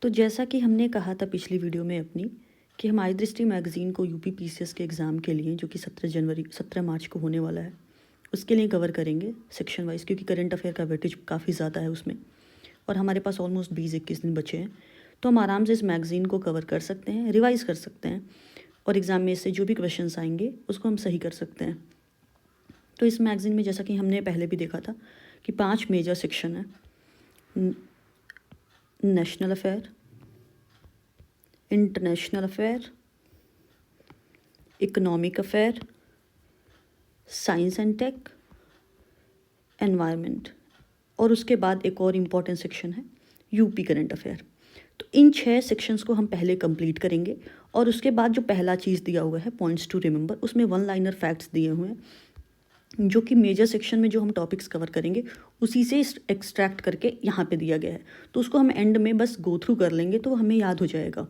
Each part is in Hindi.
तो जैसा कि हमने कहा था पिछली वीडियो में अपनी कि हम आई दृष्टि मैगज़ीन को यूपी पीसीएस के एग्ज़ाम के लिए जो कि 17 मार्च को होने वाला है उसके लिए कवर करेंगे सेक्शन वाइज, क्योंकि करंट अफेयर का वेटेज काफ़ी ज़्यादा है उसमें और हमारे पास ऑलमोस्ट 20-21 दिन बचे हैं। तो हम आराम से इस मैगज़ीन को कवर कर सकते हैं, रिवाइज़ कर सकते हैं और एग्ज़ाम में इससे जो भी क्वेश्चन आएंगे उसको हम सही कर सकते हैं। तो इस मैगज़ीन में जैसा कि हमने पहले भी देखा था कि 5 मेजर सेक्शन है: national affair, international affair, economic affair, science and tech, environment, और उसके बाद एक और इम्पॉर्टेंट सेक्शन है यूपी करंट अफेयर। तो इन 6 सेक्शंस को हम पहले कंप्लीट करेंगे और उसके बाद जो पहला चीज़ दिया हुआ है पॉइंट्स टू रिमेंबर, उसमें 1 लाइनर फैक्ट्स दिए हुए हैं जो कि मेजर सेक्शन में जो हम टॉपिक्स कवर करेंगे उसी से एक्सट्रैक्ट करके यहाँ पे दिया गया है। तो उसको हम एंड में बस गो थ्रू कर लेंगे तो हमें याद हो जाएगा।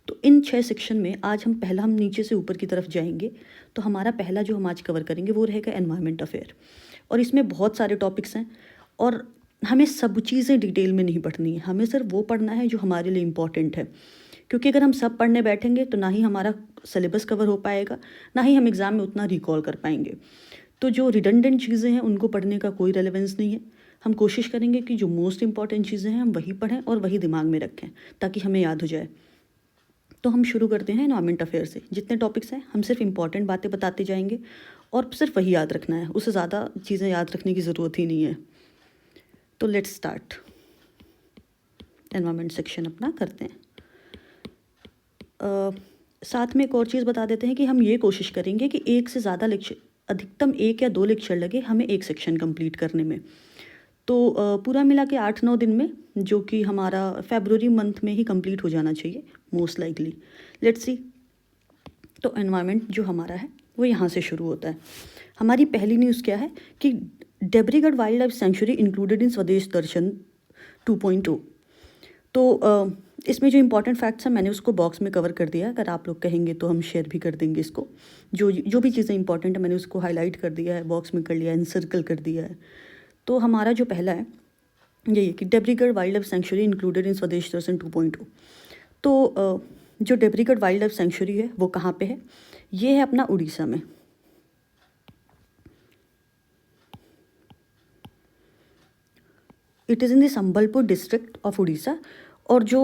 तो इन 6 सेक्शन में आज हम नीचे से ऊपर की तरफ जाएंगे। तो हमारा पहला जो हम आज कवर करेंगे वो रहेगा एनवायरनमेंट अफेयर, और इसमें बहुत सारे टॉपिक्स हैं और हमें सब चीज़ें डिटेल में नहीं पढ़नी है, हमें सिर्फ वो पढ़ना है जो हमारे लिए इम्पॉर्टेंट है। क्योंकि अगर हम सब पढ़ने बैठेंगे तो ना ही हमारा सिलेबस कवर हो पाएगा, ना ही हम एग्ज़ाम में उतना रिकॉल कर पाएंगे। तो जो रिडंडेंट चीज़ें हैं उनको पढ़ने का कोई रेलेवेंस नहीं है। हम कोशिश करेंगे कि जो मोस्ट इंपॉर्टेंट चीज़ें हैं हम वही पढ़ें और वही दिमाग में रखें ताकि हमें याद हो जाए। तो हम शुरू करते हैं एनवायरनमेंट अफेयर से। जितने टॉपिक्स हैं हम सिर्फ इंपॉर्टेंट बातें बताते जाएंगे और सिर्फ वही याद रखना है, उससे ज़्यादा चीज़ें याद रखने की ज़रूरत ही नहीं है। तो लेट्स स्टार्ट। एनवायरनमेंट सेक्शन अपना करते हैं। साथ में एक और चीज़ बता देते हैं कि हम ये कोशिश करेंगे कि एक से ज़्यादा लेक्चर, अधिकतम 1 या 2 लेक्चर लगे हमें एक सेक्शन कंप्लीट करने में। तो पूरा मिला के 8-9 दिन में, जो कि हमारा फरवरी मंथ में ही कंप्लीट हो जाना चाहिए मोस्ट लाइकली। Let's see. तो एनवायरनमेंट जो हमारा है वो यहाँ से शुरू होता है। हमारी पहली न्यूज़ क्या है कि Debrigarh wild life sanctuary included in Swadesh Darshan 2.0। तो इसमें जो इंपॉर्टेंट फैक्ट्स हैं मैंने उसको बॉक्स में कवर कर दिया है, अगर आप लोग कहेंगे तो हम शेयर भी कर देंगे इसको। जो भी चीज़ें इंपॉर्टेंट है मैंने उसको हाईलाइट कर दिया है, बॉक्स में कर लिया है, सर्कल कर दिया है। तो हमारा जो पहला है यही है कि Debrigarh wild life sanctuary included in Swadesh Darshan 2.0। तो जो देब्रीगढ़ वाइल्ड लाइफ सेंचुरी है वो कहाँ पे है? ये है अपना उड़ीसा में। It is in the Sambalpur district of Orissa. और जो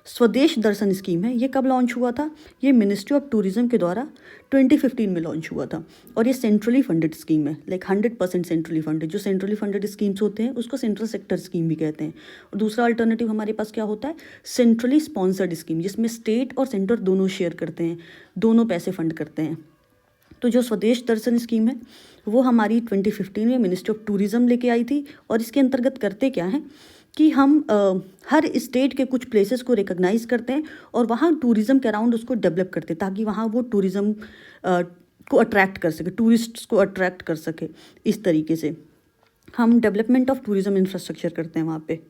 स्वदेश दर्शन स्कीम है ये कब लॉन्च हुआ था? ये मिनिस्ट्री ऑफ टूरिज्म के द्वारा 2015 में लॉन्च हुआ था और ये सेंट्रली फंडेड स्कीम है, लाइक 100% सेंट्रली फंडेड। जो सेंट्रली फंडेड स्कीम्स होते हैं उसको सेंट्रल सेक्टर स्कीम भी कहते हैं। और दूसरा अल्टरनेटिव हमारे पास क्या होता है? सेंट्रली स्पॉन्सर्ड स्कीम, जिसमें स्टेट और सेंटर दोनों शेयर करते हैं, दोनों पैसे फंड करते हैं। तो जो स्वदेश दर्शन स्कीम है वो हमारी 2015 में मिनिस्ट्री ऑफ टूरिज्म लेके आई थी। और इसके अंतर्गत करते क्या है कि हम हर स्टेट के कुछ प्लेसेस को रिकॉग्नाइज करते हैं और वहाँ टूरिज़्म के अराउंड उसको डेवलप करते हैं ताकि वहाँ वो टूरिज़्म को अट्रैक्ट कर सके, टूरिस्ट्स को अट्रैक्ट कर सके। इस तरीके से हम डेवलपमेंट ऑफ टूरिज़्म इंफ्रास्ट्रक्चर करते हैं वहाँ पे।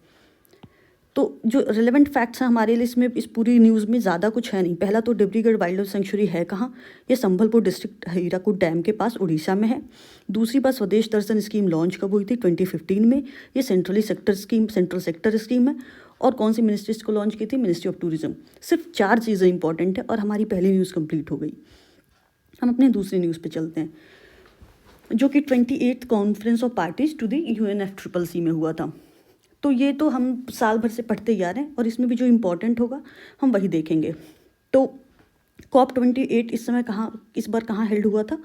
तो जो रिलेवेंट फैक्ट्स हैं हमारे लिए इसमें, इस पूरी न्यूज़ में ज़्यादा कुछ है नहीं। पहला तो देब्रीगढ़ वाइल्ड लाइफ सेंचुरी है कहाँ? ये संबलपुर डिस्ट्रिक्ट हीराकुद डैम के पास उड़ीसा में है। दूसरी बात, स्वदेश दर्शन स्कीम लॉन्च कब हुई थी? 2015 में। ये सेंट्रल सेक्टर स्कीम है। और कौन सी मिनिस्ट्री इसको लॉन्च की थी? Ministry of tourism. सिर्फ 4 चीज़ें इंपॉर्टेंट है और हमारी पहली न्यूज़ कंप्लीट हो गई। हम अपने दूसरी न्यूज़ पे चलते हैं, जो कि 28th conference of parties to the UNFCCC में हुआ था। तो ये तो हम साल भर से पढ़ते ही आ रहे हैं और इसमें भी जो इम्पोर्टेंट होगा हम वही देखेंगे। तो COP28 इस बार कहाँ हेल्ड हुआ था?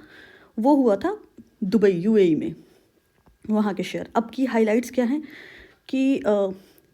वो हुआ था दुबई, UAE में, वहाँ के शहर। अब की हाइलाइट्स क्या हैं कि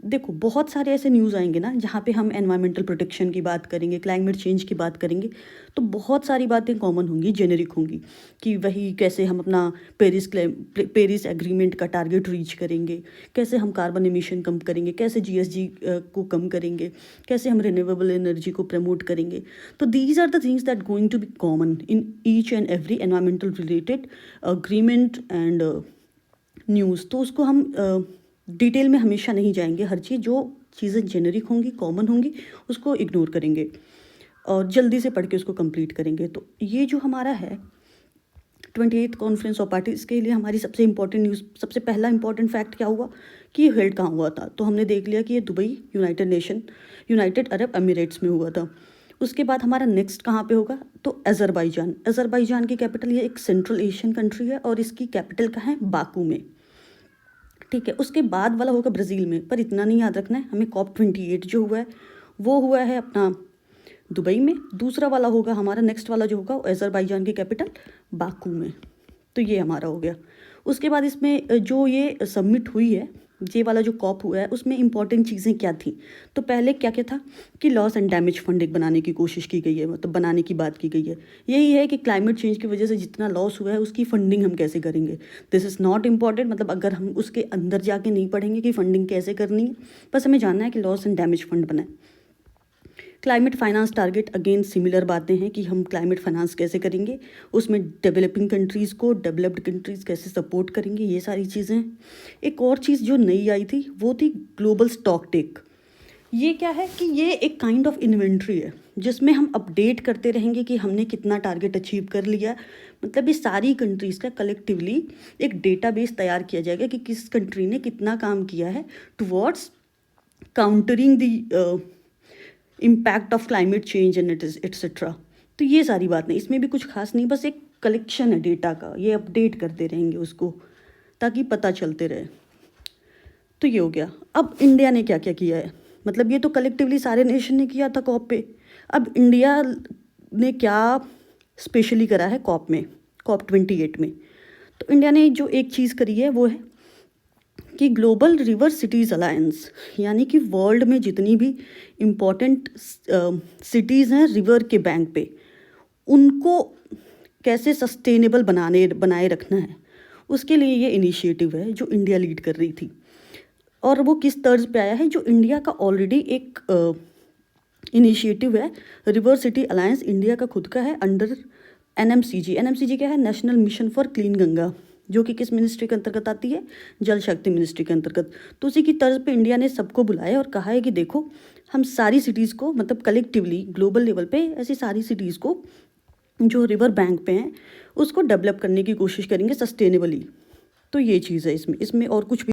देखो बहुत सारे ऐसे न्यूज़ आएंगे ना जहाँ पे हम एनवायरमेंटल प्रोटेक्शन की बात करेंगे, क्लाइमेट चेंज की बात करेंगे, तो बहुत सारी बातें कॉमन होंगी, जेनेरिक होंगी कि वही कैसे हम अपना पेरिस एग्रीमेंट का टारगेट रीच करेंगे, कैसे हम कार्बन एमिशन कम करेंगे, कैसे GSG को कम करेंगे, कैसे हम रिन्यूएबल एनर्जी को प्रमोट करेंगे। तो these are the things that going to be common in each and every environmental related agreement and news. तो उसको हम डिटेल में हमेशा नहीं जाएंगे, हर चीज़ जो चीज़ें जेनरिक होंगी, कॉमन होंगी, उसको इग्नोर करेंगे और जल्दी से पढ़ के उसको कंप्लीट करेंगे। तो ये जो हमारा है 28th कॉन्फ्रेंस ऑफ पार्टीज़ के लिए हमारी सबसे इंपॉर्टेंट न्यूज़, सबसे पहला इंपॉर्टेंट फैक्ट क्या हुआ कि ये हेल्ड कहाँ हुआ था, तो हमने देख लिया कि ये दुबई यूनाइटेड अरब अमीरेट्स में हुआ था। उसके बाद हमारा नेक्स्ट कहाँ पे होगा, तो अज़रबैजान की कैपिटल, ये एक सेंट्रल एशियन कंट्री है और इसकी कैपिटल कहाँ है, बाकू में, ठीक है। उसके बाद वाला होगा ब्राज़ील में, पर इतना नहीं याद रखना है हमें, COP28 जो हुआ है वो हुआ है अपना दुबई में। दूसरा वाला होगा हमारा, नेक्स्ट वाला जो होगा अज़रबैजान की कैपिटल बाकू में। तो ये हमारा हो गया। उसके बाद इसमें जो ये सबमिट हुई है, ये वाला जो कॉप हुआ है, उसमें इंपॉर्टेंट चीज़ें क्या थी, तो पहले क्या क्या था कि लॉस एंड डैमेज फंड एक बनाने की कोशिश की गई है, मतलब बनाने की बात की गई है। यही है कि क्लाइमेट चेंज की वजह से जितना लॉस हुआ है उसकी फंडिंग हम कैसे करेंगे। दिस इज़ नॉट इम्पॉर्टेंट, मतलब अगर हम उसके अंदर जाके नहीं पढ़ेंगे कि फंडिंग कैसे करनी है, बस हमें जानना है कि लॉस एंड डैमेज फंड बनाए। Climate finance target, again similar बातें हैं कि हम क्लाइमेट फाइनेंस कैसे करेंगे, उसमें डेवलपिंग कंट्रीज़ को डेवलप्ड कंट्रीज़ कैसे सपोर्ट करेंगे, ये सारी चीज़ें हैं। एक और चीज़ जो नई आई थी वो थी ग्लोबल स्टॉक टेक। ये क्या है कि ये एक काइंड ऑफ इन्वेंट्री है जिसमें हम अपडेट करते रहेंगे कि हमने कितना टारगेट अचीव कर लिया। मतलब ये सारी कंट्रीज़ का कलेक्टिवली एक डेटाबेस तैयार किया जाएगा कि किस कंट्री ने कितना काम किया है towards countering the impact of climate change and etcetera. तो ये सारी बातें, इसमें भी कुछ खास नहीं, बस एक कलेक्शन है डेटा का, ये अपडेट करते रहेंगे उसको ताकि पता चलते रहे। तो ये हो गया। अब इंडिया ने क्या क्या किया है, मतलब ये तो कलेक्टिवली सारे नेशन ने किया था कॉप पे, अब इंडिया ने क्या स्पेशली करा है कॉप में, COP28 में। तो इंडिया ने जो एक चीज़ करी है वो है कि ग्लोबल रिवर सिटीज़ अलायंस, यानी कि वर्ल्ड में जितनी भी इम्पॉर्टेंट सिटीज़ हैं रिवर के बैंक पे, उनको कैसे सस्टेनेबल बनाए रखना है, उसके लिए ये इनिशिएटिव है जो इंडिया लीड कर रही थी। और वो किस तर्ज पे आया है, जो इंडिया का ऑलरेडी एक इनिशिएटिव है, रिवर सिटी अलायंस इंडिया का खुद का है अंडर NMCG क्या है, national mission for clean Ganga, जो कि किस मिनिस्ट्री के अंतर्गत आती है, जल शक्ति मिनिस्ट्री के अंतर्गत। तो उसी की तर्ज पे इंडिया ने सबको बुलाया और कहा है कि देखो हम सारी सिटीज़ को, मतलब कलेक्टिवली ग्लोबल लेवल पे ऐसी सारी सिटीज़ को जो रिवर बैंक पे हैं उसको डेवलप करने की कोशिश करेंगे सस्टेनेबली। तो ये चीज़ है इसमें और कुछ भी